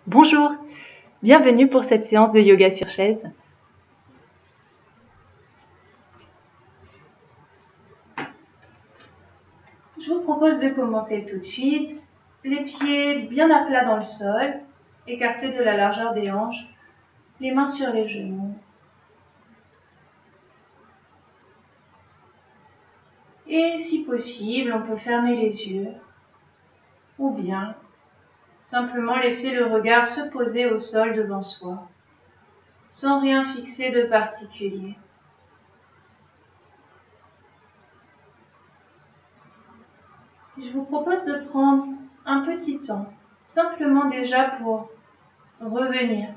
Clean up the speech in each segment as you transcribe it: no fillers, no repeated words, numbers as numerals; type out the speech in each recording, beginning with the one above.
Bonjour, bienvenue pour cette séance de yoga sur chaise. Je vous propose de commencer tout de suite, les pieds bien à plat dans le sol, écartés de la largeur des hanches, les mains sur les genoux. Et si possible, on peut fermer les yeux ou bien simplement laisser le regard se poser au sol devant soi, sans rien fixer de particulier. Je vous propose de prendre un petit temps, simplement déjà pour revenir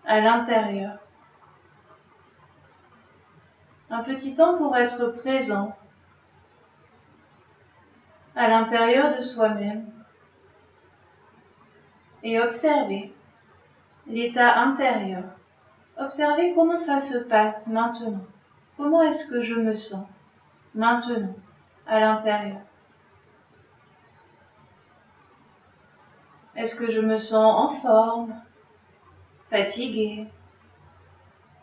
à l'intérieur. Un petit temps pour être présent à l'intérieur de soi-même et observer l'état intérieur. Observer comment ça se passe maintenant. Comment est-ce que je me sens maintenant à l'intérieur? Est-ce que je me sens en forme, fatiguée,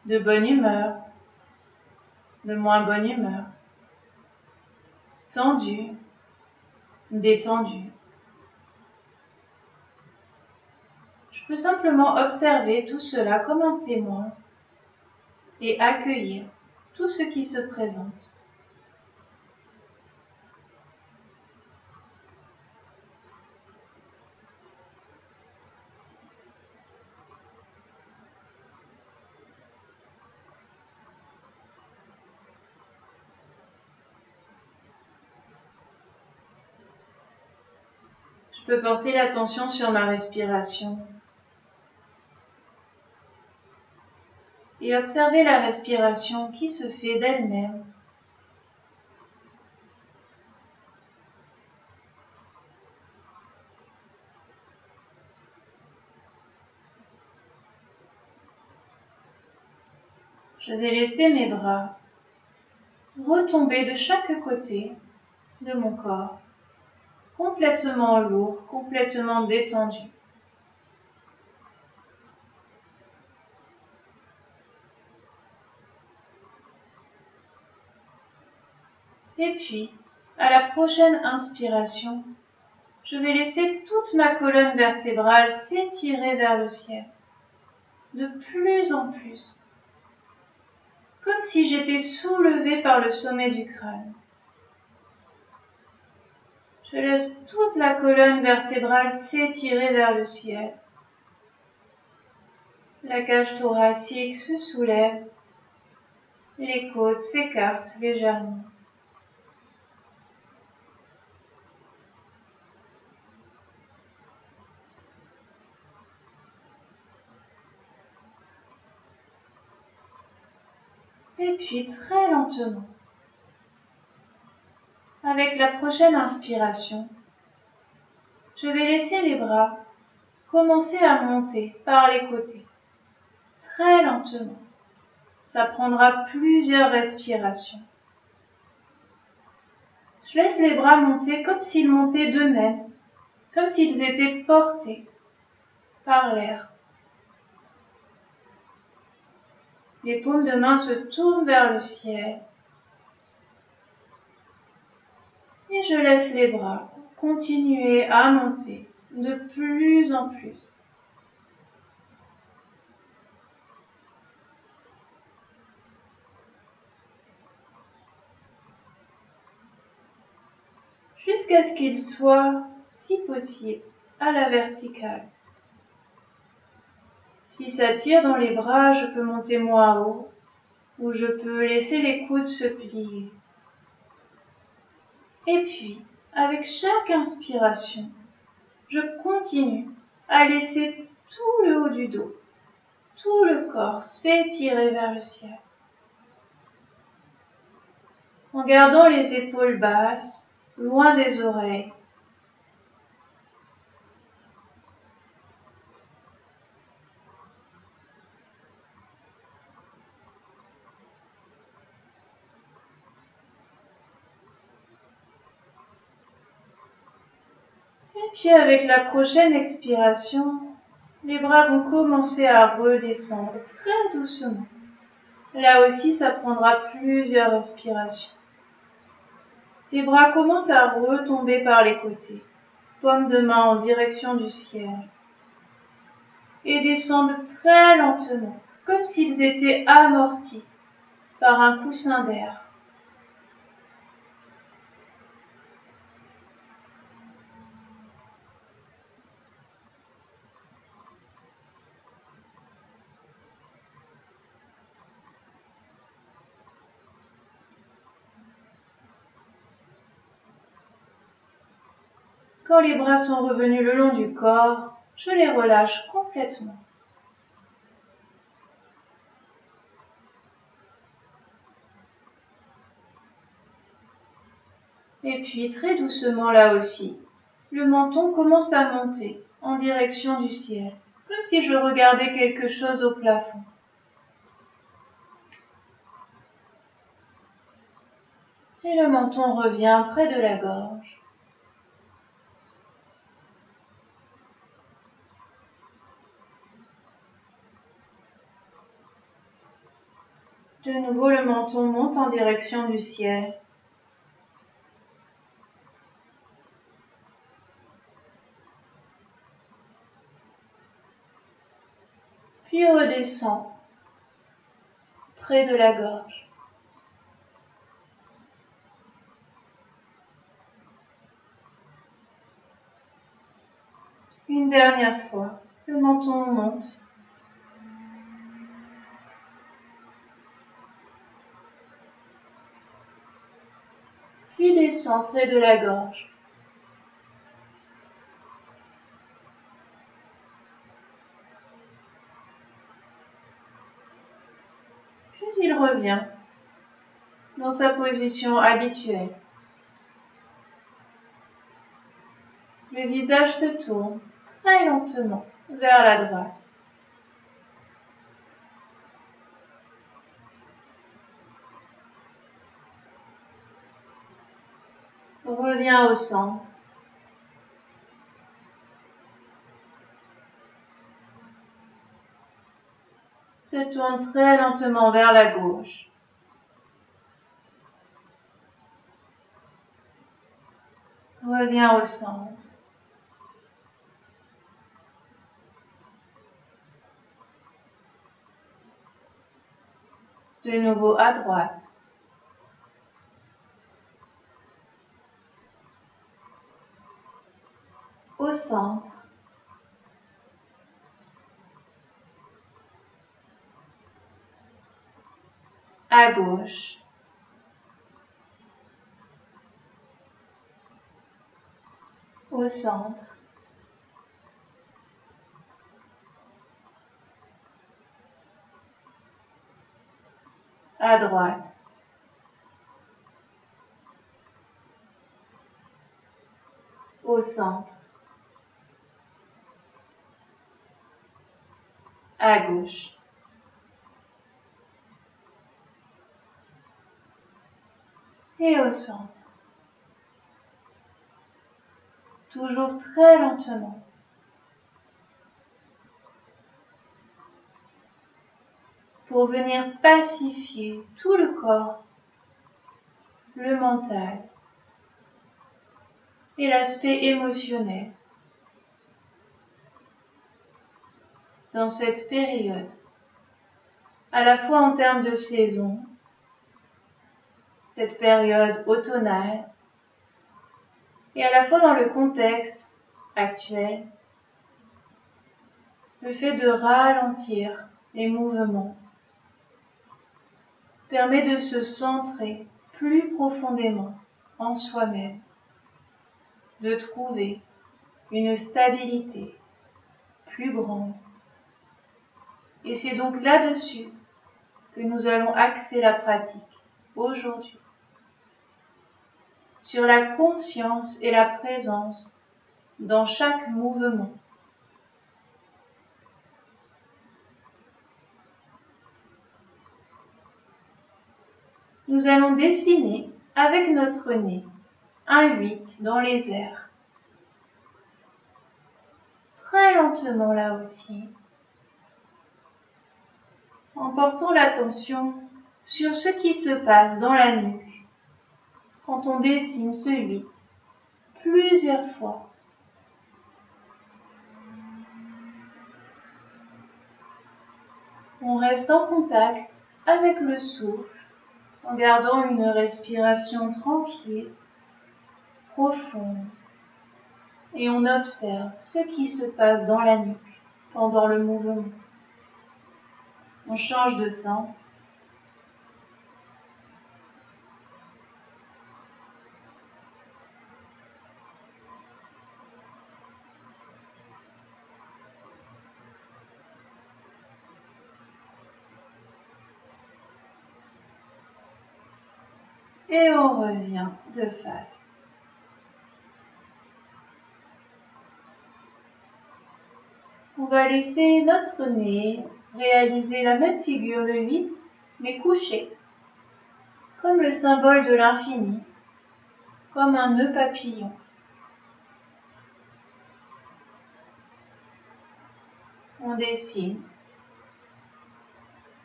de bonne humeur, de moins bonne humeur, tendue, détendue? Je peux simplement observer tout cela comme un témoin et accueillir tout ce qui se présente. Je peux porter l'attention sur ma respiration et observer la respiration qui se fait d'elle-même. Je vais laisser mes bras retomber de chaque côté de mon corps, complètement lourd, complètement détendu. Et puis, à la prochaine inspiration, je vais laisser toute ma colonne vertébrale s'étirer vers le ciel, de plus en plus, comme si j'étais soulevée par le sommet du crâne. Je laisse toute la colonne vertébrale s'étirer vers le ciel. La cage thoracique se soulève, les côtes s'écartent légèrement. Et puis très lentement, avec la prochaine inspiration, je vais laisser les bras commencer à monter par les côtés, très lentement. Ça prendra plusieurs respirations. Je laisse les bras monter comme s'ils montaient d'eux-mêmes, comme s'ils étaient portés par l'air. Les paumes de main se tournent vers le ciel. Et je laisse les bras continuer à monter de plus en plus. Jusqu'à ce qu'ils soient, si possible, à la verticale. Si ça tire dans les bras, je peux monter moins haut ou je peux laisser les coudes se plier. Et puis, avec chaque inspiration, je continue à laisser tout le haut du dos, tout le corps s'étirer vers le ciel. En gardant les épaules basses, loin des oreilles. Et puis avec la prochaine expiration, Les bras vont commencer à redescendre très doucement. Là aussi, ça prendra plusieurs respirations. Les bras commencent à retomber par les côtés, paume de main en direction du ciel, et descendent très lentement, comme s'ils étaient amortis par un coussin d'air. Quand les bras sont revenus le long du corps, je les relâche complètement. Et puis, très doucement là aussi, le menton commence à monter en direction du ciel, comme si je regardais quelque chose au plafond. Et le menton revient près de la gorge. De nouveau, le menton monte en direction du ciel. Puis redescend près de la gorge. Une dernière fois, le menton monte. Puis descend près de la gorge. Puis il revient dans sa position habituelle. Le visage se tourne très lentement vers la droite. On revient au centre. Se tourne très lentement vers la gauche. Revient au centre. De nouveau à droite. Au centre. À gauche. Au centre. À droite. Au centre. À gauche. Et au centre. Toujours très lentement. Pour venir pacifier tout le corps, le mental et l'aspect émotionnel dans cette période, à la fois en termes de saison, cette période automnale, et à la fois dans le contexte actuel, le fait de ralentir les mouvements permet de se centrer plus profondément en soi-même, de trouver une stabilité plus grande. Et c'est donc là-dessus que nous allons axer la pratique aujourd'hui, sur la conscience et la présence dans chaque mouvement. Nous allons dessiner avec notre nez un 8 dans les airs. Très lentement. lentement là aussi, en portant l'attention sur ce qui se passe dans la nuque quand on dessine ce 8 plusieurs fois. On reste en contact avec le souffle en gardant une respiration tranquille, profonde, et on observe ce qui se passe dans la nuque pendant le mouvement. On change de sens. Et on revient de face. On va laisser notre nez réaliser la même figure, le 8, mais couché, comme le symbole de l'infini, comme un nœud papillon. On dessine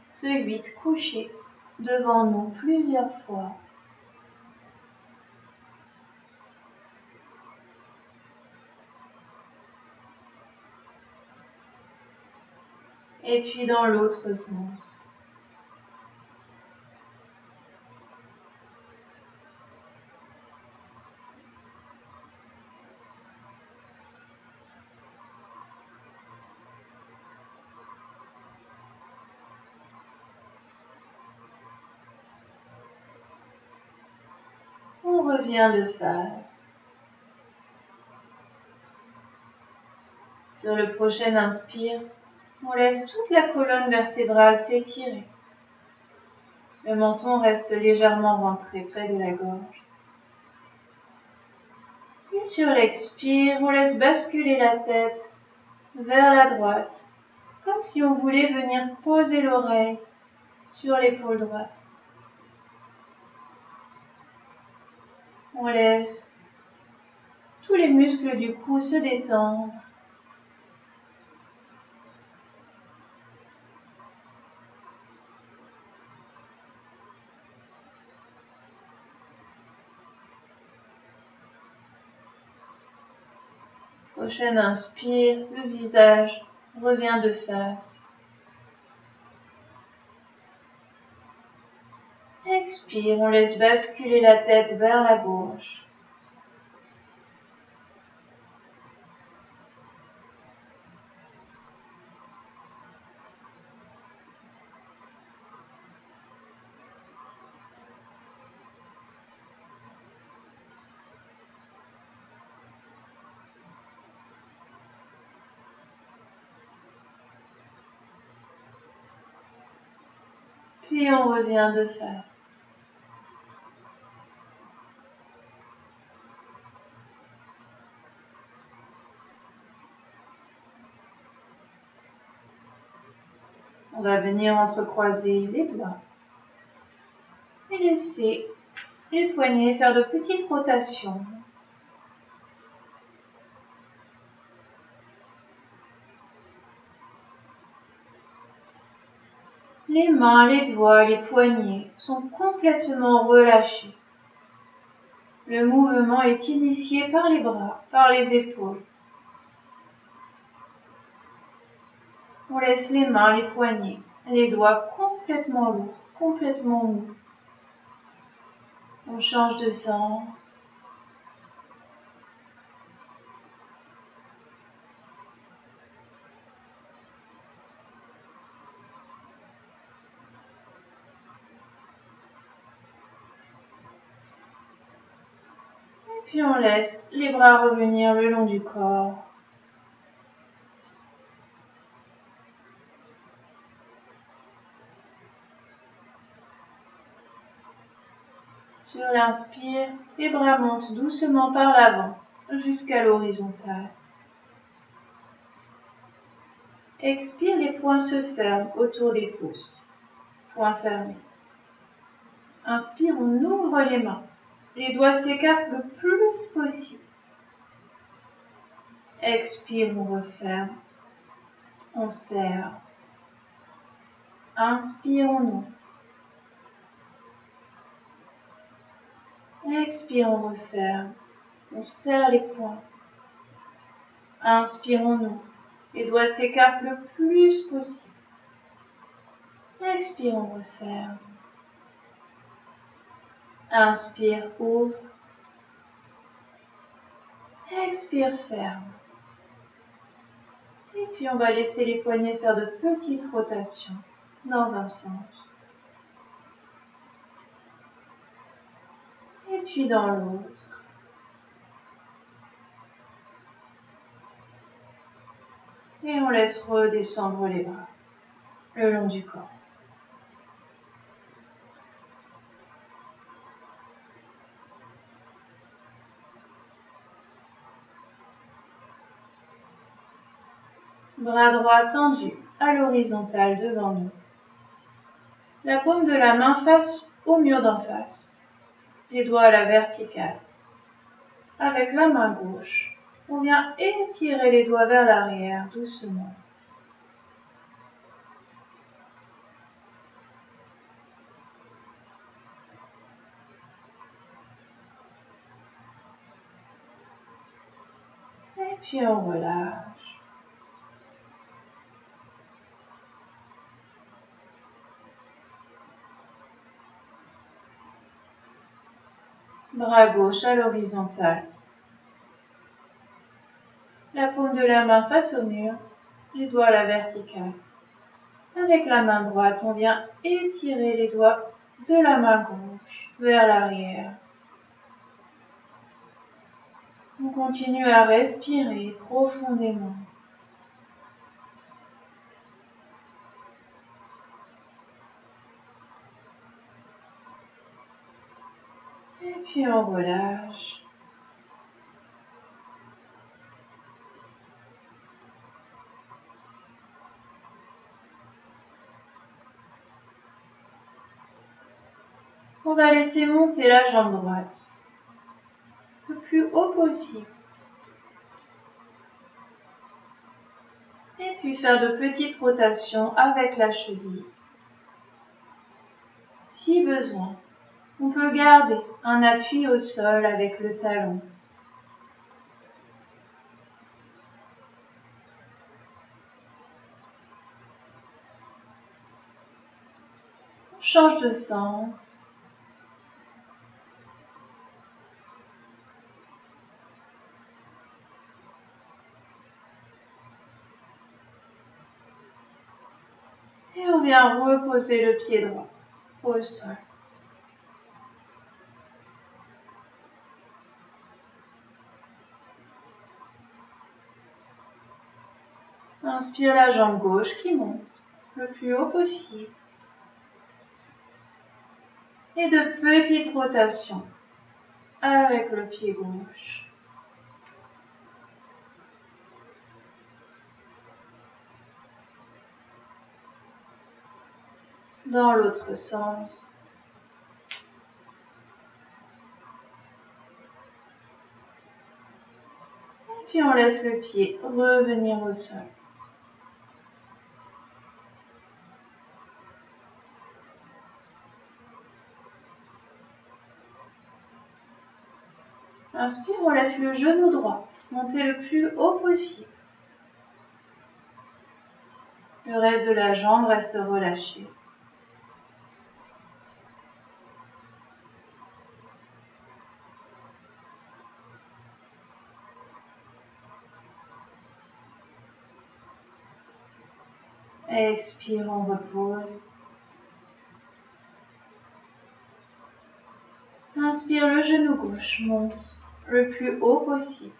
ce 8 couché devant nous plusieurs fois. Et puis dans l'autre sens. On revient de face. Sur le prochain inspire, on laisse toute la colonne vertébrale s'étirer. Le menton reste légèrement rentré près de la gorge. Et sur l'expire, on laisse basculer la tête vers la droite, comme si on voulait venir poser l'oreille sur l'épaule droite. On laisse tous les muscles du cou se détendre. Prochain inspire, le visage revient de face. Expire, on laisse basculer la tête vers la gauche. Puis on revient de face. On va venir entrecroiser les doigts et laisser les poignets faire de petites rotations. Les mains, les doigts, les poignets sont complètement relâchés. Le mouvement est initié par les bras, par les épaules. On laisse les mains, les poignets, les doigts complètement lourds, complètement mous. On change de sens. Et puis on laisse les bras revenir le long du corps. Sur l'inspire, les bras montent doucement par l'avant jusqu'à l'horizontale. Expire, les poings se ferment autour des pouces. Poings fermés. Inspire, on ouvre les mains. Les doigts s'écartent le plus possible. Expire, on referme. On serre. Inspirons-nous. Expire, on referme. On serre les poings. Inspirons-nous. Les doigts s'écartent le plus possible. Expire, on referme. Inspire, ouvre. Expire, ferme. Et puis on va laisser les poignets faire de petites rotations dans un sens. Et puis dans l'autre. Et on laisse redescendre les bras le long du corps. Bras droit tendu à l'horizontale devant nous. La paume de la main face au mur d'en face. Les doigts à la verticale. Avec la main gauche, on vient étirer les doigts vers l'arrière doucement. Et puis on relâche. Bras gauche à l'horizontale. La paume de la main face au mur, les doigts à la verticale. Avec la main droite, on vient étirer les doigts de la main gauche vers l'arrière. On continue à respirer profondément. Et puis on relâche. On va laisser monter la jambe droite le plus haut possible. Et puis faire de petites rotations avec la cheville. Si besoin, on peut garder un appui au sol avec le talon. On change de sens. Et on vient reposer le pied droit au sol. Inspire la jambe gauche qui monte le plus haut possible. Et de petites rotations avec le pied gauche. Dans l'autre sens. Et puis on laisse le pied revenir au sol. Inspire, on laisse le genou droit monter le plus haut possible. Le reste de la jambe reste relâché. Expire, on repose. Inspire, le genou gauche monte le plus haut possible.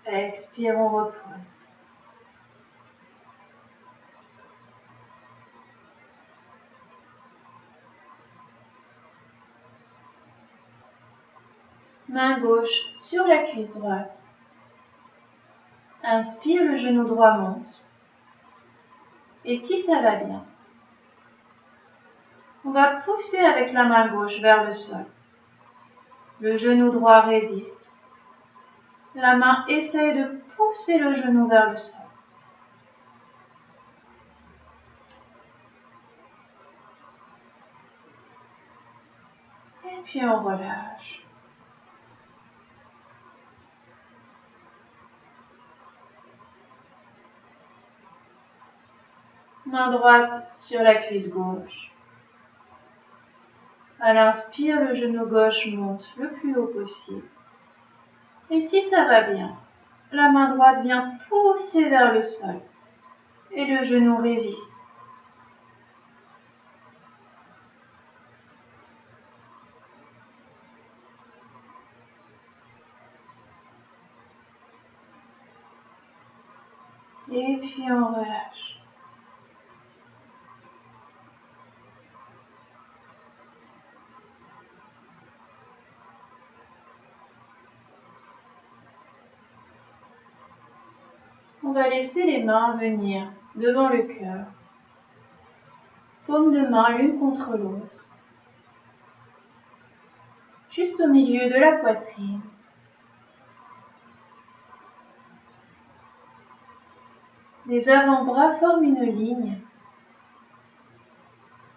Expire, on repose. Main gauche sur la cuisse droite. Inspire, le genou droit monte. Et si ça va bien, On va pousser avec la main gauche vers le sol. Le genou droit résiste. La main essaye de pousser le genou vers le sol. Et puis on relâche. Main droite sur la cuisse gauche. À l'inspire, le genou gauche monte le plus haut possible. Et si ça va bien, la main droite vient pousser vers le sol et le genou résiste. Et puis on relâche. On va laisser les mains venir devant le cœur. Paumes de main l'une contre l'autre. Juste au milieu de la poitrine. Les avant-bras forment une ligne.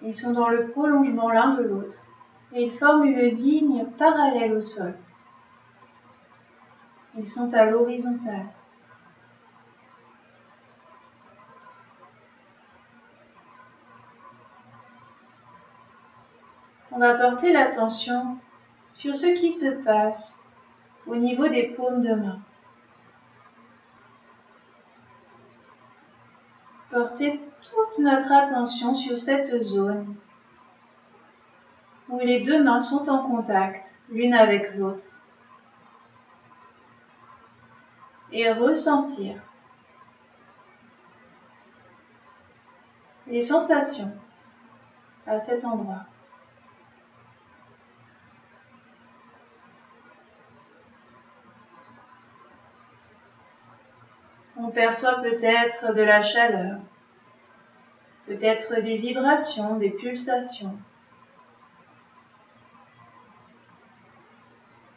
Ils sont dans le prolongement l'un de l'autre et ils forment une ligne parallèle au sol. Ils sont à l'horizontale. On va porter l'attention sur ce qui se passe au niveau des paumes de main. Porter toute notre attention sur cette zone où les deux mains sont en contact l'une avec l'autre et ressentir les sensations à cet endroit. On perçoit peut-être de la chaleur, peut-être des vibrations, des pulsations,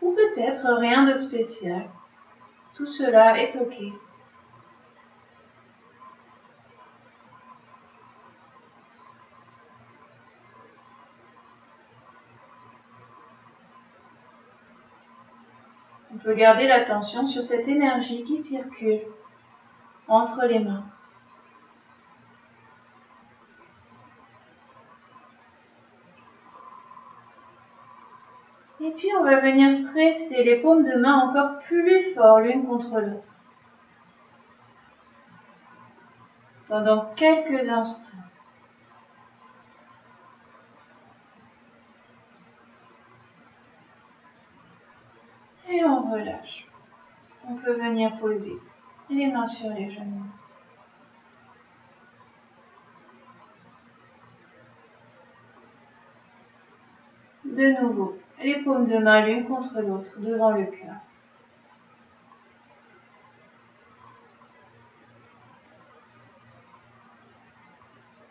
ou peut-être rien de spécial. Tout cela est OK. On peut garder l'attention sur cette énergie qui circule entre les mains. Et puis on va venir presser les paumes de main encore plus fort l'une contre l'autre. Pendant quelques instants. Et on relâche. On peut venir poser les mains sur les genoux. De nouveau, les paumes de main l'une contre l'autre devant le cœur.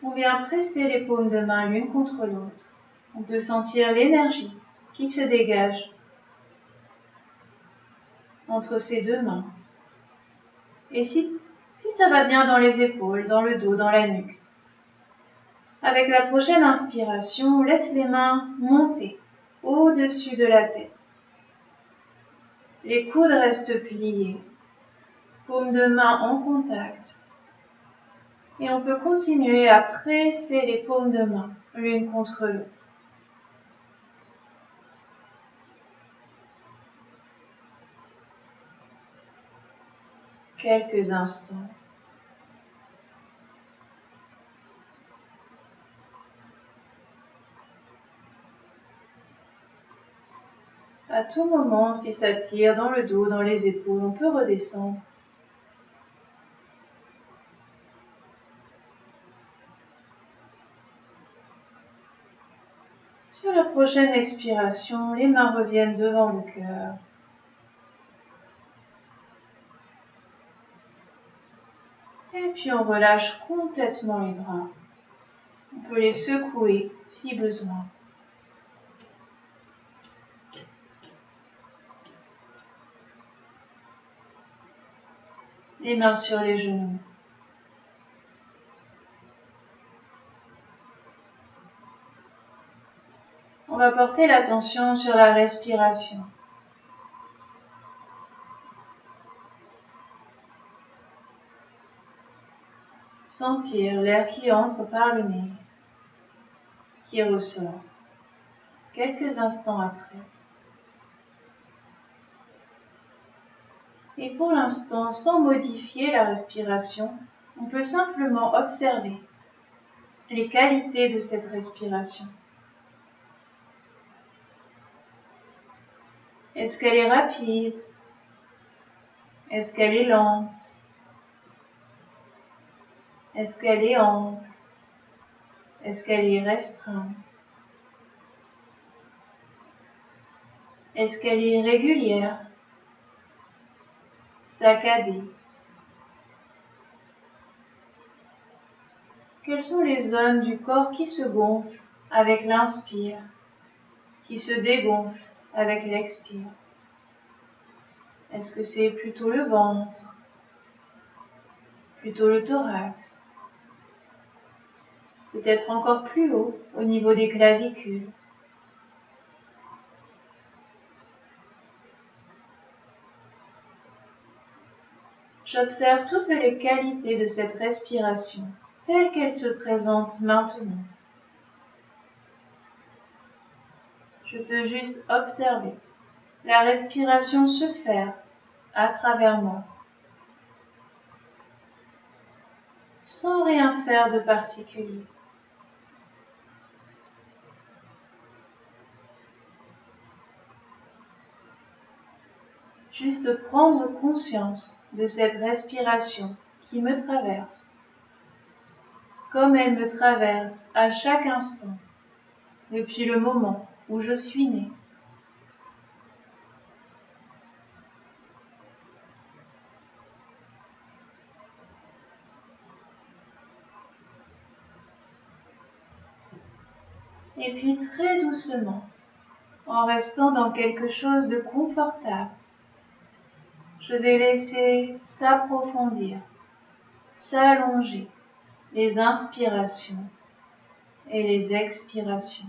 On vient presser les paumes de main l'une contre l'autre. On peut sentir l'énergie qui se dégage entre ces deux mains. Et si ça va bien dans les épaules, dans le dos, dans la nuque. Avec la prochaine inspiration, on laisse les mains monter au-dessus de la tête. Les coudes restent pliés, paumes de main en contact. Et on peut continuer à presser les paumes de main l'une contre l'autre. Quelques instants. À tout moment, si ça tire dans le dos, dans les épaules, on peut redescendre. Sur la prochaine expiration, les mains reviennent devant le cœur. Et puis on relâche complètement les bras. On peut les secouer si besoin. Les mains sur les genoux. On va porter l'attention sur la respiration. Sentir l'air qui entre par le nez, qui ressort quelques instants après. Et pour l'instant, sans modifier la respiration, on peut simplement observer les qualités de cette respiration. Est-ce qu'elle est rapide? Est-ce qu'elle est lente? Est-ce qu'elle est ample? Est-ce qu'elle est restreinte? Est-ce qu'elle est régulière? Saccadée? Quelles sont les zones du corps qui se gonflent avec l'inspire, qui se dégonflent avec l'expire? Est-ce que c'est plutôt le ventre, plutôt le thorax, peut-être encore plus haut au niveau des clavicules? J'observe toutes les qualités de cette respiration telle qu'elle se présente maintenant. Je peux juste observer la respiration se faire à travers moi, sans rien faire de particulier. Juste prendre conscience de cette respiration qui me traverse, comme elle me traverse à chaque instant, depuis le moment où je suis née. Et puis très doucement, en restant dans quelque chose de confortable, je vais laisser s'approfondir, s'allonger les inspirations et les expirations.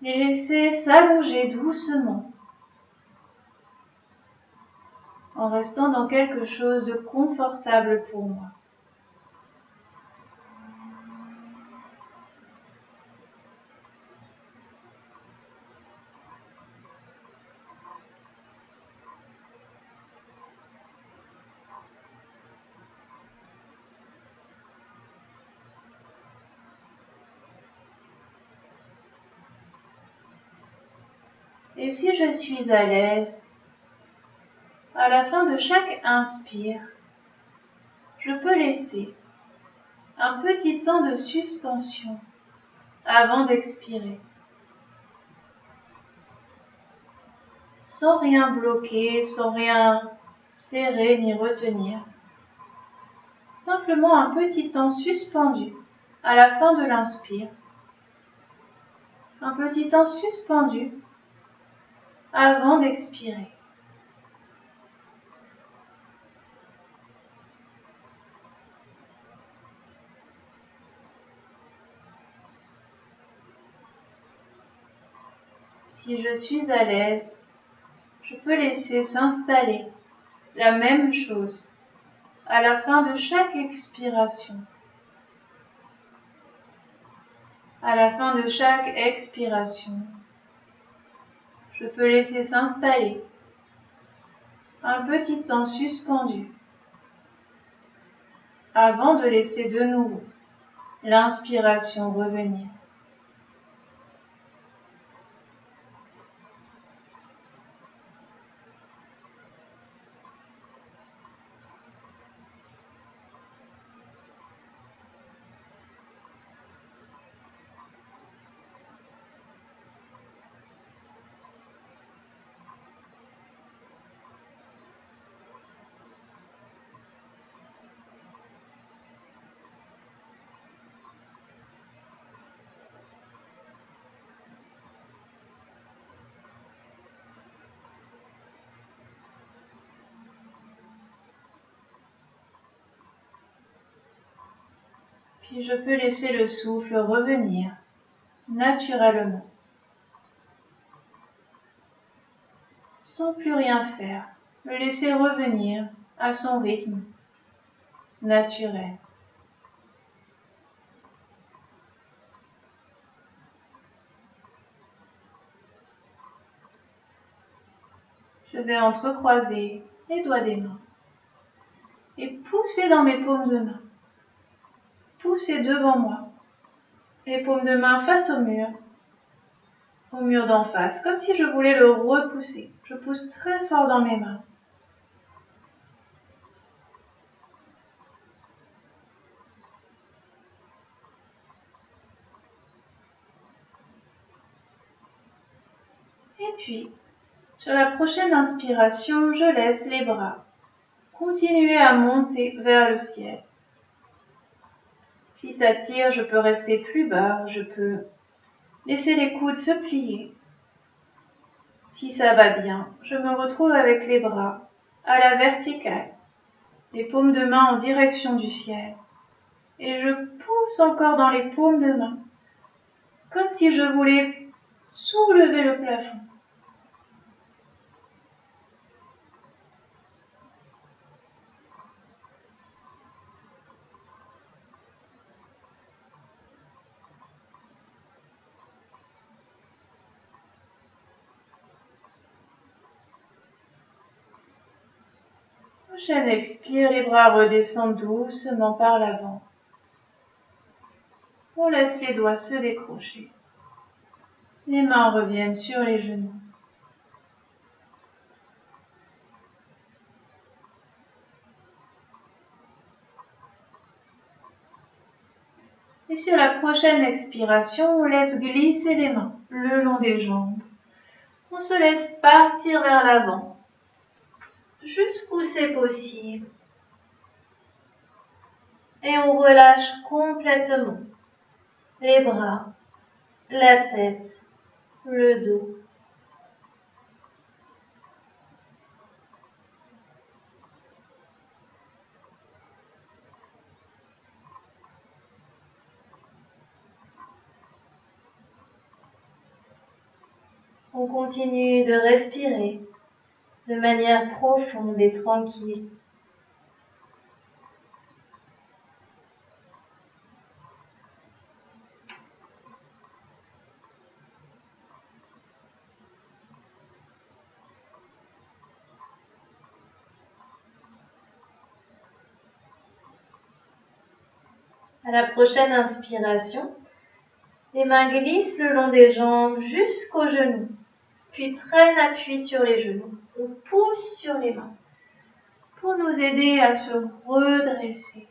Les laisser s'allonger doucement en restant dans quelque chose de confortable pour moi. Et si je suis à l'aise, à la fin de chaque inspire, je peux laisser un petit temps de suspension avant d'expirer, sans rien bloquer, sans rien serrer ni retenir. Simplement un petit temps suspendu à la fin de l'inspire, un petit temps suspendu avant d'expirer. Si je suis à l'aise, je peux laisser s'installer la même chose à la fin de chaque expiration. À la fin de chaque expiration, je peux laisser s'installer un petit temps suspendu avant de laisser de nouveau l'inspiration revenir. Puis je peux laisser le souffle revenir naturellement, sans plus rien faire, le laisser revenir à son rythme naturel. Je vais entrecroiser les doigts des mains et pousser dans mes paumes de main, pousser devant moi, les paumes de main face au mur d'en face, comme si je voulais le repousser. Je pousse très fort dans mes mains. Et puis, sur la prochaine inspiration, je laisse les bras continuer à monter vers le ciel. Si ça tire, je peux rester plus bas, je peux laisser les coudes se plier. Si ça va bien, je me retrouve avec les bras à la verticale, les paumes de main en direction du ciel. Et je pousse encore dans les paumes de main, comme si je voulais soulever le plafond. Prochaine expire, les bras redescendent doucement par l'avant. On laisse les doigts se décrocher. Les mains reviennent sur les genoux. Et sur la prochaine expiration, on laisse glisser les mains le long des jambes. On se laisse partir vers l'avant, jusqu'où c'est possible. Et on relâche complètement les bras, la tête, le dos. On continue de respirer de manière profonde et tranquille. À la prochaine inspiration, les mains glissent le long des jambes jusqu'aux genoux, puis prennent appui sur les genoux. On pousse sur les mains pour nous aider à se redresser.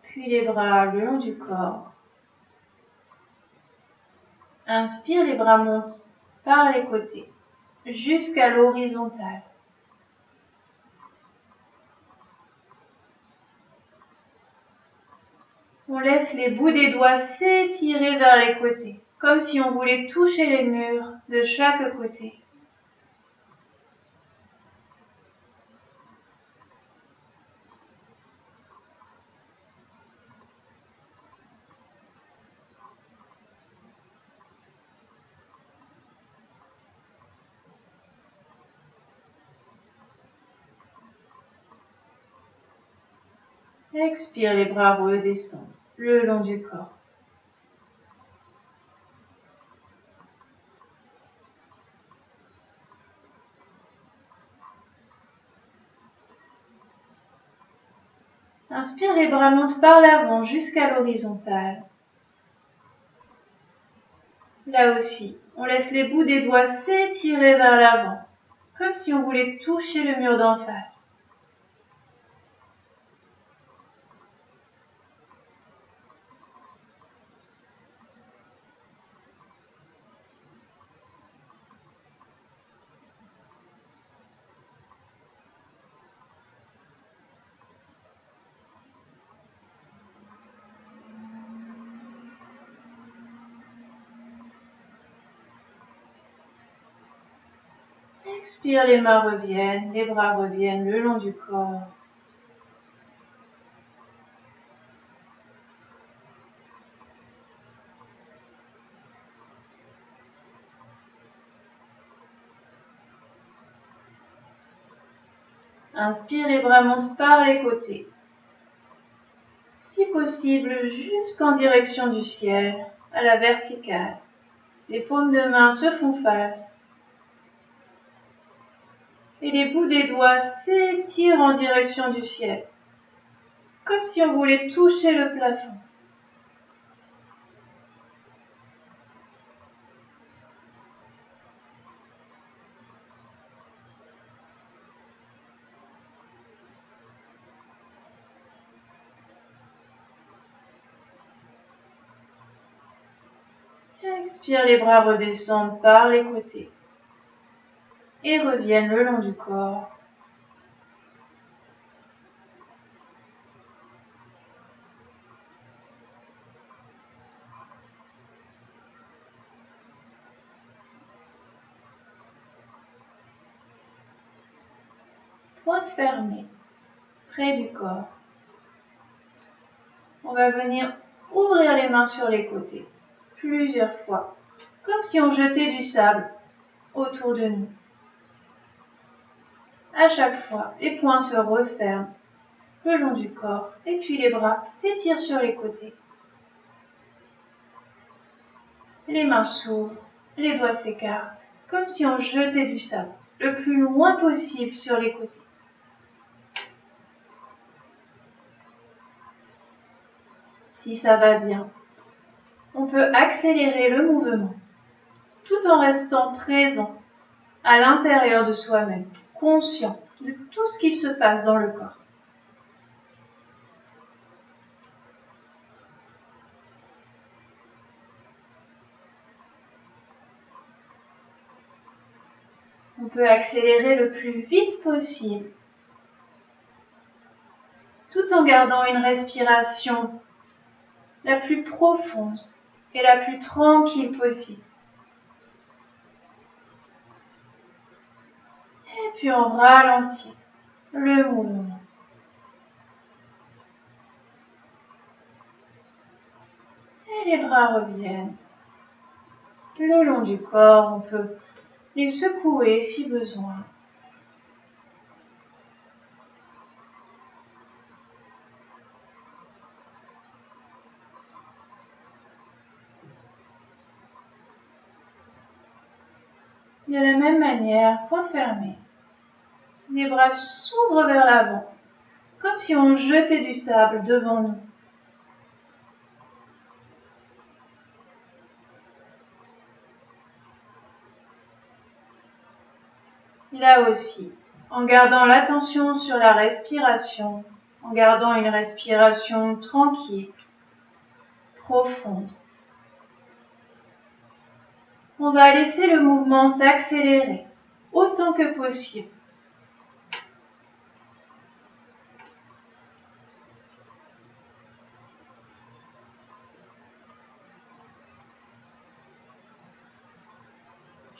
Puis les bras le long du corps. Inspire, les bras montent par les côtés jusqu'à l'horizontale. On laisse les bouts des doigts s'étirer vers les côtés, comme si on voulait toucher les murs de chaque côté. Expire, les bras redescendent le long du corps. Inspire, les bras montent par l'avant jusqu'à l'horizontale. Là aussi, on laisse les bouts des doigts s'étirer vers l'avant, comme si on voulait toucher le mur d'en face. Expire, les mains reviennent, les bras reviennent le long du corps. Inspire, les bras montent par les côtés. Si possible, jusqu'en direction du ciel, à la verticale. Les paumes de main se font face. Et les bouts des doigts s'étirent en direction du ciel, comme si on voulait toucher le plafond. Expire, les bras redescendent par les côtés et reviennent le long du corps. Pointe fermée, près du corps. On va venir ouvrir les mains sur les côtés, plusieurs fois, comme si on jetait du sable autour de nous. À chaque fois, les poings se referment le long du corps et puis les bras s'étirent sur les côtés. Les mains s'ouvrent, les doigts s'écartent, comme si on jetait du sable le plus loin possible sur les côtés. Si ça va bien, on peut accélérer le mouvement tout en restant présent à l'intérieur de soi-même, conscient de tout ce qui se passe dans le corps. On peut accélérer le plus vite possible, tout en gardant une respiration la plus profonde et la plus tranquille possible. Et puis on ralentit le mouvement. Et les bras reviennent le long du corps. On peut les secouer si besoin. De la même manière, point fermé. Les bras s'ouvrent vers l'avant, comme si on jetait du sable devant nous. Là aussi, en gardant l'attention sur la respiration, en gardant une respiration tranquille, profonde. On va laisser le mouvement s'accélérer autant que possible.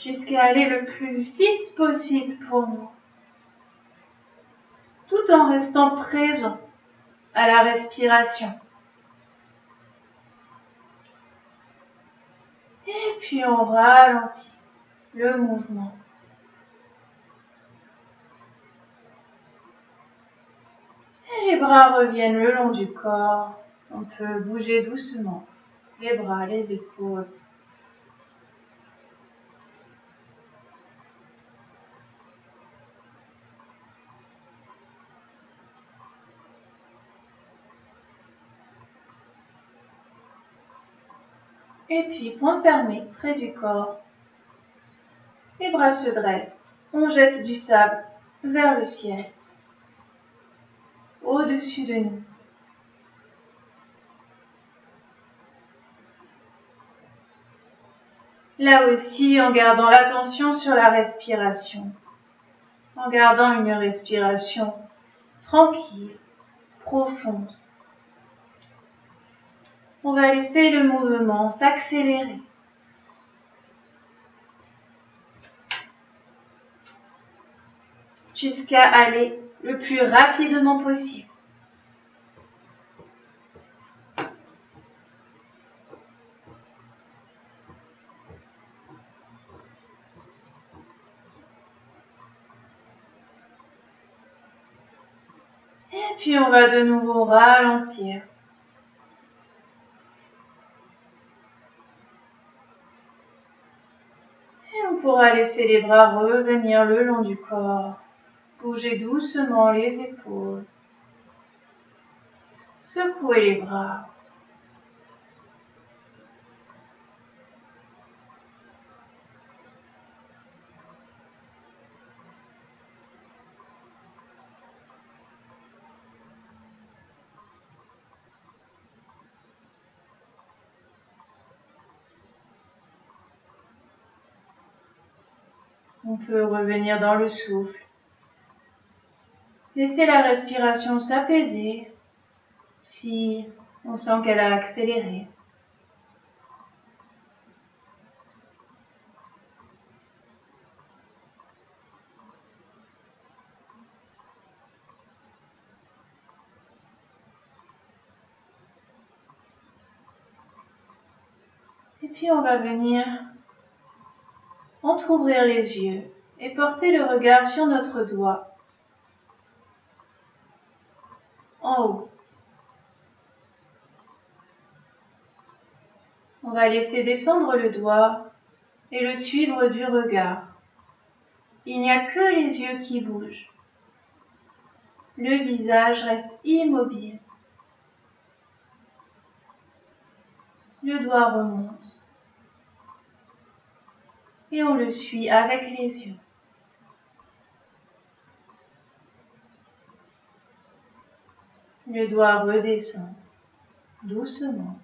Jusqu'à aller le plus vite possible pour nous, tout en restant présent à la respiration. Et puis on ralentit le mouvement. Et les bras reviennent le long du corps. On peut bouger doucement les bras, les épaules. Et puis, point fermé, près du corps. Les bras se dressent. On jette du sable vers le ciel, au-dessus de nous. Là aussi, en gardant l'attention sur la respiration, en gardant une respiration tranquille, profonde. On va laisser le mouvement s'accélérer. jusqu'à aller le plus rapidement possible. Et puis on va de nouveau ralentir. Et on pourra laisser les bras revenir le long du corps. Bougez doucement les épaules. Secouez les bras. On peut revenir dans le souffle. Laissez la respiration s'apaiser si on sent qu'elle a accéléré. Et puis on va venir entrouvrir les yeux et porter le regard sur notre doigt en haut. On va laisser descendre le doigt et le suivre du regard. Il n'y a que les yeux qui bougent. Le visage reste immobile. Le doigt remonte et on le suit avec les yeux. Le doigt redescend doucement.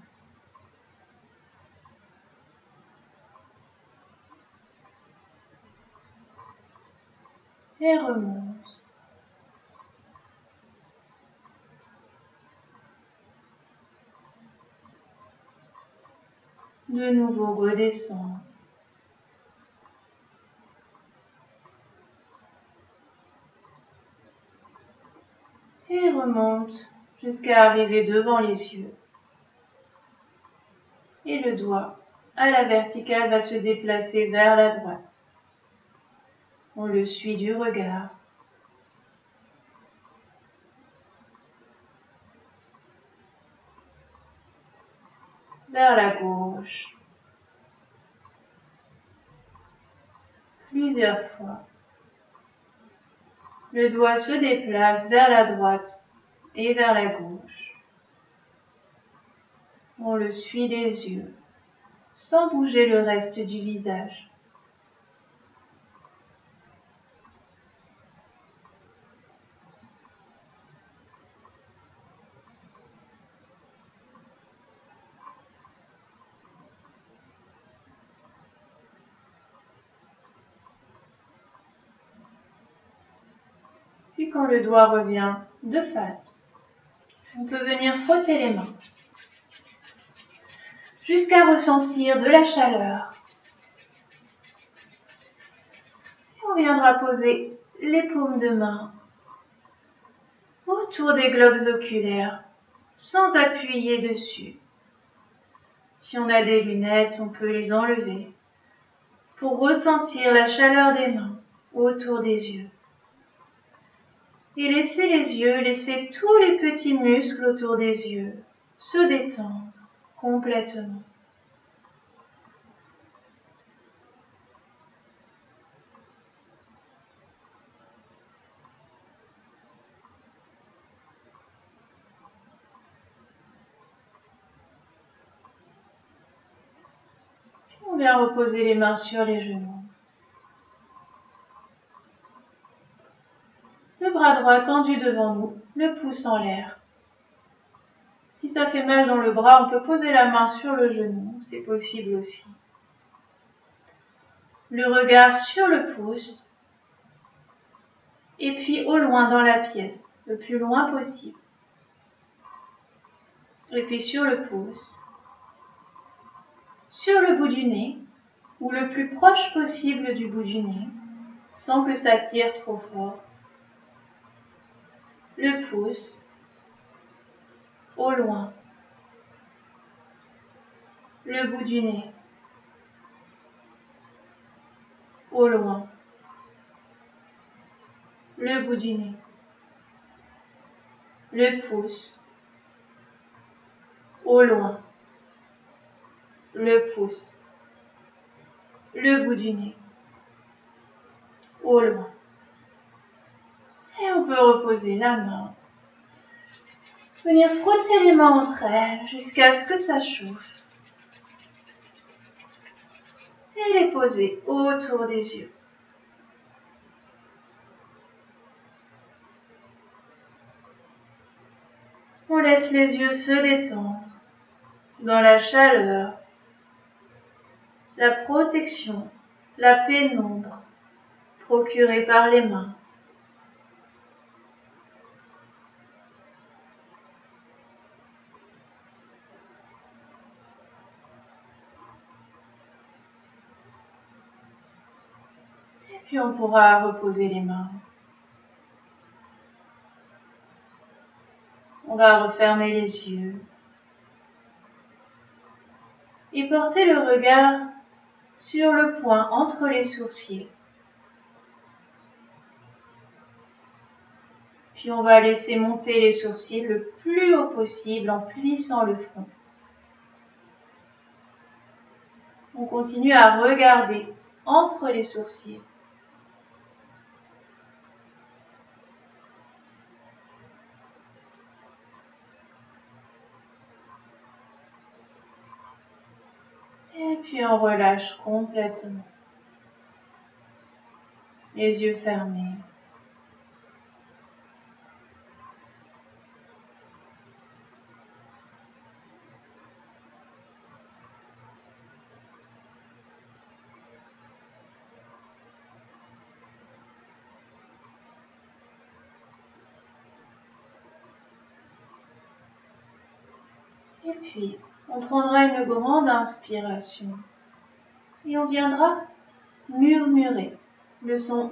Et remonte. De nouveau redescend. Et remonte jusqu'à arriver devant les yeux. Et le doigt à la verticale va se déplacer vers la droite. On le suit du regard. Vers la gauche. Plusieurs fois. Le doigt se déplace vers la droite et vers la gauche. On le suit des yeux, sans bouger le reste du visage. Puis quand le doigt revient de face, on peut venir frotter les mains jusqu'à ressentir de la chaleur. Et on viendra poser les paumes de main autour des globes oculaires sans appuyer dessus. Si on a des lunettes, on peut les enlever pour ressentir la chaleur des mains autour des yeux. Et laissez les yeux, laissez tous les petits muscles autour des yeux se détendre complètement. Puis on vient reposer les mains sur les genoux. Le bras droit tendu devant nous, le pouce en l'air. Si ça fait mal dans le bras, on peut poser la main sur le genou, c'est possible aussi. Le regard sur le pouce, et puis au loin dans la pièce, le plus loin possible. Et puis sur le pouce, sur le bout du nez, ou le plus proche possible du bout du nez, sans que ça tire trop fort. le pouce, au loin, le bout du nez, au loin, le bout du nez, le pouce, au loin, le pouce, le bout du nez, au loin. Et on peut reposer la main, venir frotter les mains entre elles jusqu'à ce que ça chauffe. Et les poser autour des yeux. On laisse les yeux se détendre dans la chaleur, la protection, la pénombre procurée par les mains. Et puis on pourra reposer les mains. On va refermer les yeux et porter le regard sur le point entre les sourcils. Puis on va laisser monter les sourcils le plus haut possible en plissant le front. On continue à regarder entre les sourcils. Et puis on relâche complètement. Les yeux fermés. Et puis, on prendra une grande inspiration et on viendra murmurer le son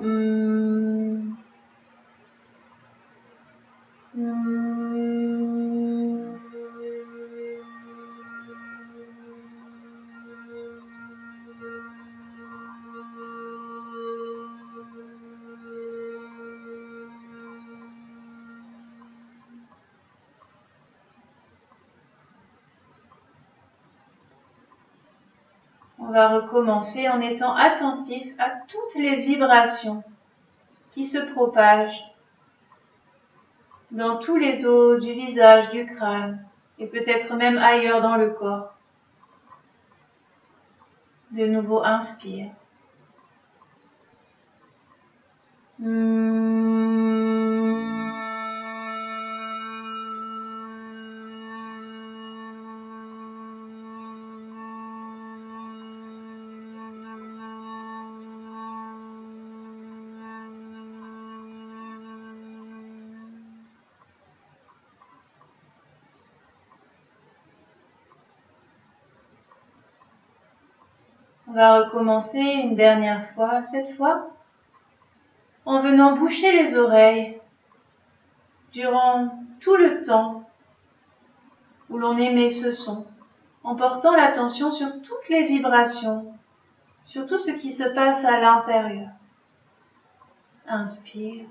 On va recommencer en étant attentif à toutes les vibrations qui se propagent dans tous les os du visage, du crâne et peut-être même ailleurs dans le corps. De nouveau, inspire. On va recommencer une dernière fois, cette fois en venant boucher les oreilles durant tout le temps où l'on émet ce son, en portant l'attention sur toutes les vibrations, sur tout ce qui se passe à l'intérieur. Inspire.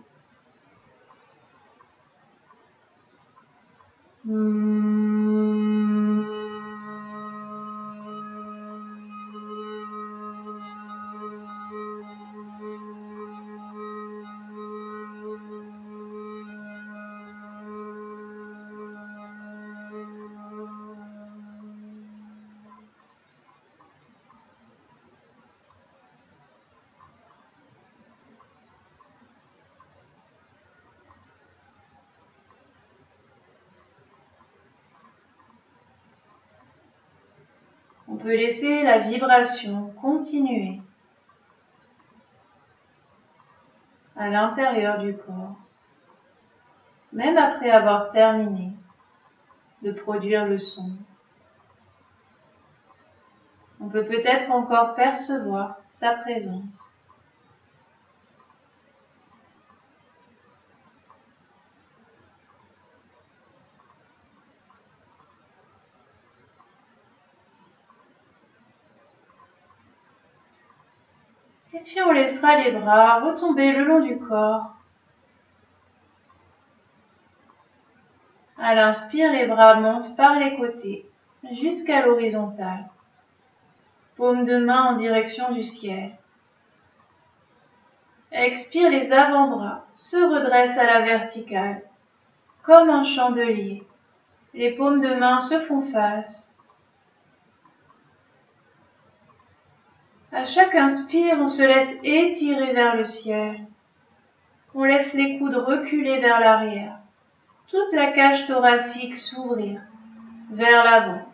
On peut laisser la vibration continuer à l'intérieur du corps, même après avoir terminé de produire le son. On peut peut-être encore percevoir sa présence. Et puis on laissera les bras retomber le long du corps. À l'inspire, les bras montent par les côtés jusqu'à l'horizontale. Paume de main en direction du ciel. Expire, les avant-bras se redressent à la verticale, comme un chandelier. Les paumes de main se font face. À chaque inspire, on se laisse étirer vers le ciel. On laisse les coudes reculer vers l'arrière. Toute la cage thoracique s'ouvrir vers l'avant.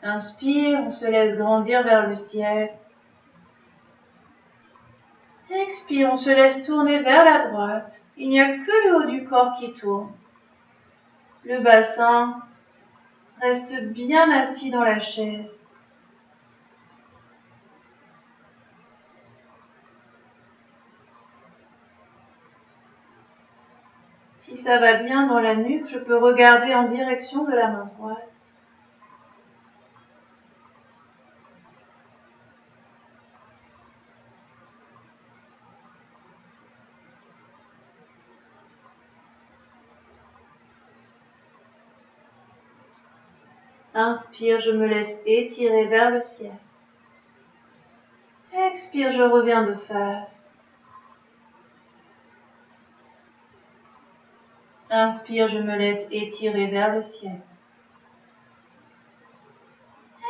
Inspire, on se laisse grandir vers le ciel. Expire, on se laisse tourner vers la droite. Il n'y a que le haut du corps qui tourne. Le bassin reste bien assis dans la chaise. Si ça va bien dans la nuque, je peux regarder en direction de la main droite. Inspire, je me laisse étirer vers le ciel. Expire, je reviens de face. Inspire, je me laisse étirer vers le ciel.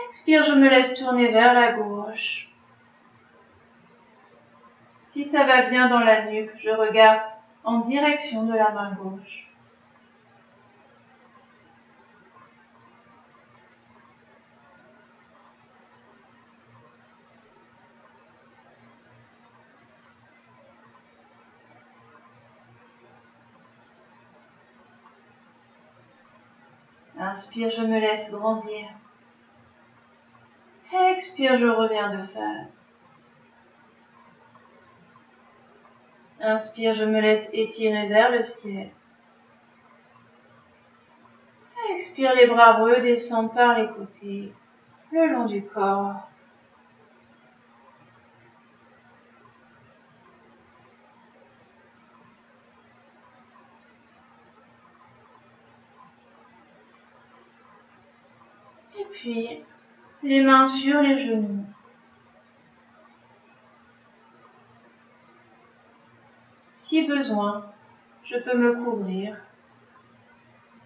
Expire, je me laisse tourner vers la gauche. Si ça va bien dans la nuque, je regarde en direction de la main gauche. Inspire, je me laisse grandir. Expire, je reviens de face. Inspire, je me laisse étirer vers le ciel. Expire, les bras redescendent par les côtés, le long du corps. Et puis, les mains sur les genoux. Si besoin, je peux me couvrir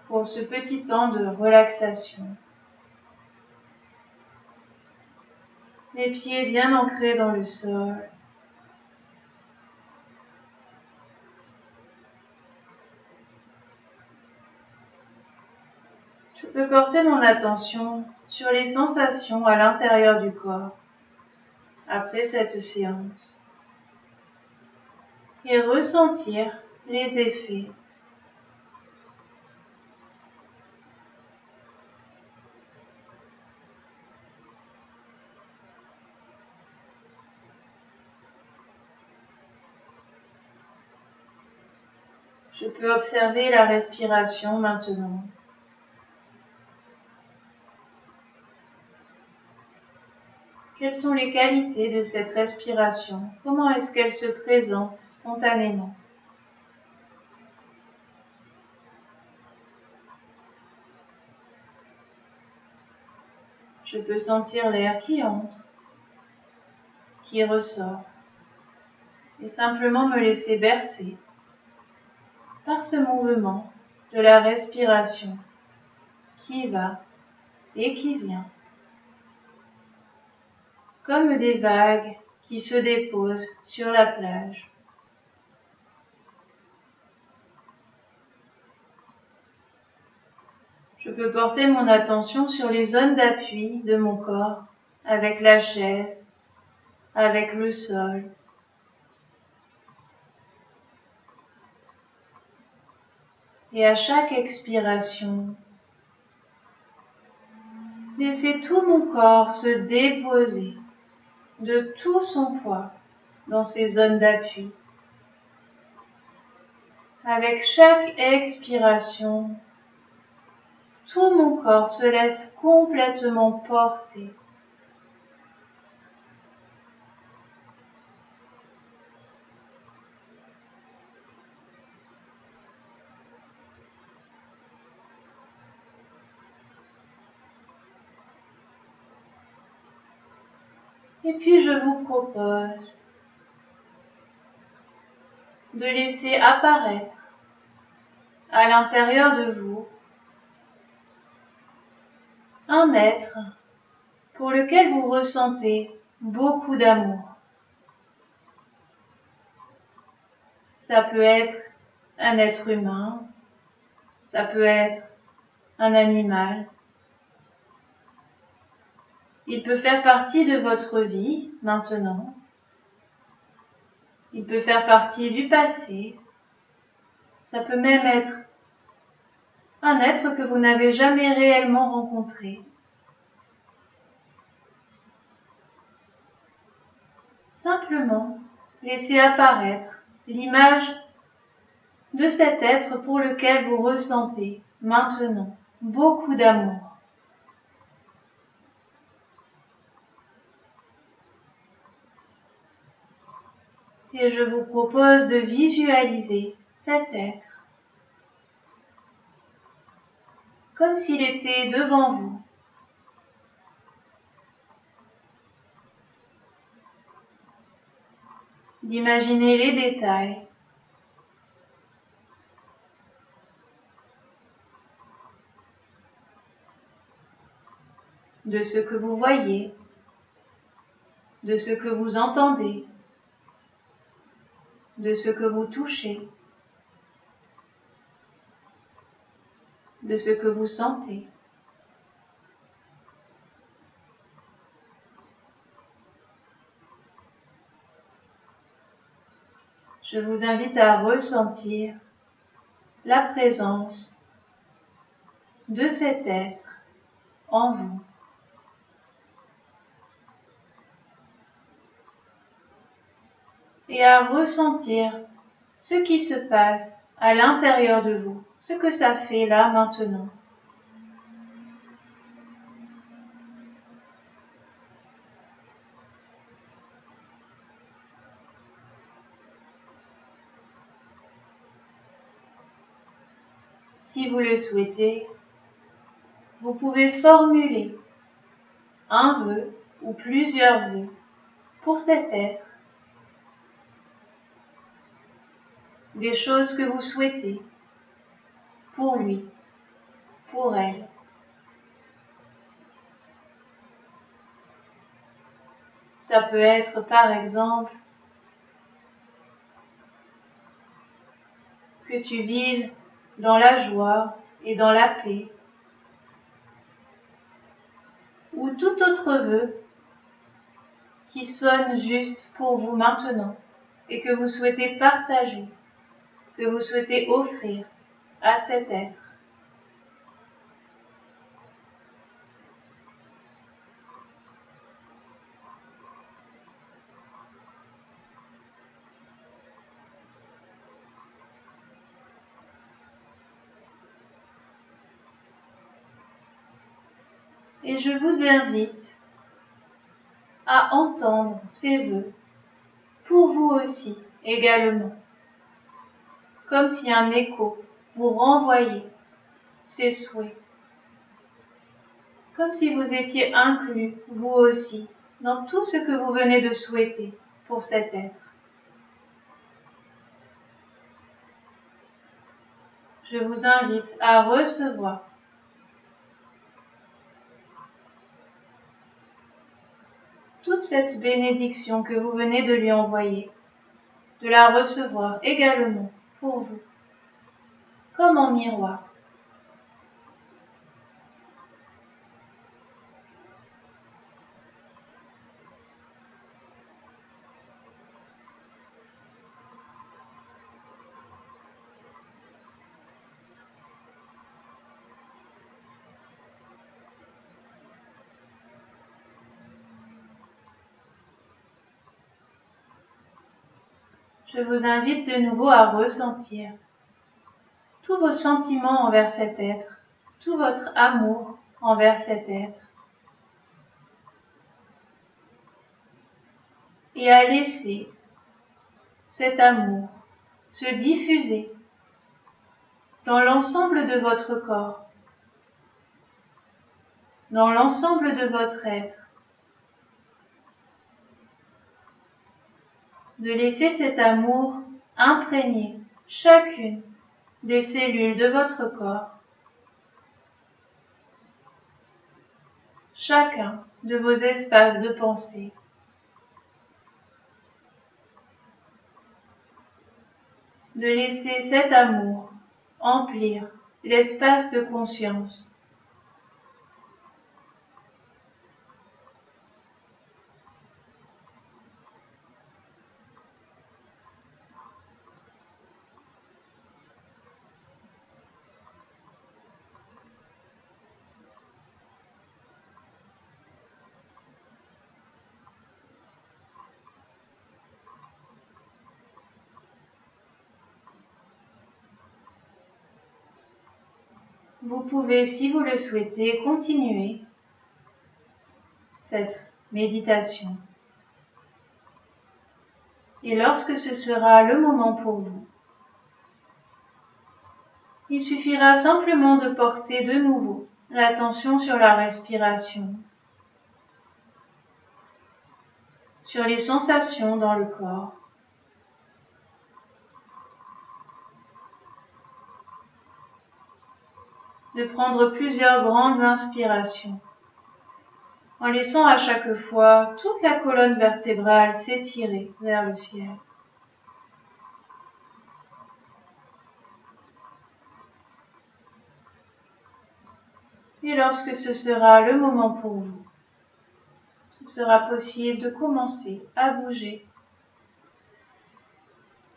pour ce petit temps de relaxation. Les pieds bien ancrés dans le sol. Je peux porter mon attention sur les sensations à l'intérieur du corps après cette séance et ressentir les effets. Je peux observer la respiration maintenant. Quelles sont les qualités de cette respiration? Comment est-ce qu'elle se présente spontanément? Je peux sentir l'air qui entre, qui ressort, et simplement me laisser bercer par ce mouvement de la respiration qui va et qui vient, comme des vagues qui se déposent sur la plage. Je peux porter mon attention sur les zones d'appui de mon corps, avec la chaise, avec le sol. Et à chaque expiration, laisser tout mon corps se déposer de tout son poids dans ces zones d'appui, Avec chaque expiration, tout mon corps se laisse complètement porter. Et puis je vous propose de laisser apparaître à l'intérieur de vous un être pour lequel vous ressentez beaucoup d'amour. Ça peut être un être humain, ça peut être un animal. Il peut faire partie de votre vie maintenant. Il peut faire partie du passé. Ça peut même être un être que vous n'avez jamais réellement rencontré. Simplement, laissez apparaître l'image de cet être pour lequel vous ressentez maintenant beaucoup d'amour. Et je vous propose de visualiser cet être comme s'il était devant vous. D'imaginer les détails de ce que vous voyez, de ce que vous entendez, de ce que vous touchez, de ce que vous sentez. Je vous invite à ressentir la présence de cet être en vous. Et à ressentir ce qui se passe à l'intérieur de vous, ce que ça fait là maintenant. Si vous le souhaitez, vous pouvez formuler un vœu ou plusieurs vœux pour cet être, des choses que vous souhaitez pour lui, pour elle. Ça peut être par exemple que tu vives dans la joie et dans la paix, ou tout autre vœu qui sonne juste pour vous maintenant et que vous souhaitez partager, que vous souhaitez offrir à cet être. Et je vous invite à entendre ces vœux pour vous aussi également, comme si un écho vous renvoyait ces souhaits, comme si vous étiez inclus, vous aussi, dans tout ce que vous venez de souhaiter pour cet être. Je vous invite à recevoir toute cette bénédiction que vous venez de lui envoyer, de la recevoir également pour vous, comme en miroir. Je vous invite de nouveau à ressentir tous vos sentiments envers cet être, tout votre amour envers cet être, et à laisser cet amour se diffuser dans l'ensemble de votre corps, dans l'ensemble de votre être, de laisser cet amour imprégner chacune des cellules de votre corps, chacun de vos espaces de pensée. De laisser cet amour emplir l'espace de conscience. Vous pouvez, si vous le souhaitez, continuer cette méditation. Et lorsque ce sera le moment pour vous, il suffira simplement de porter de nouveau l'attention sur la respiration, sur les sensations dans le corps. De prendre plusieurs grandes inspirations, en laissant à chaque fois toute la colonne vertébrale s'étirer vers le ciel. Et lorsque ce sera le moment pour vous, ce sera possible de commencer à bouger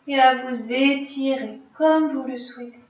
et à vous étirer comme vous le souhaitez.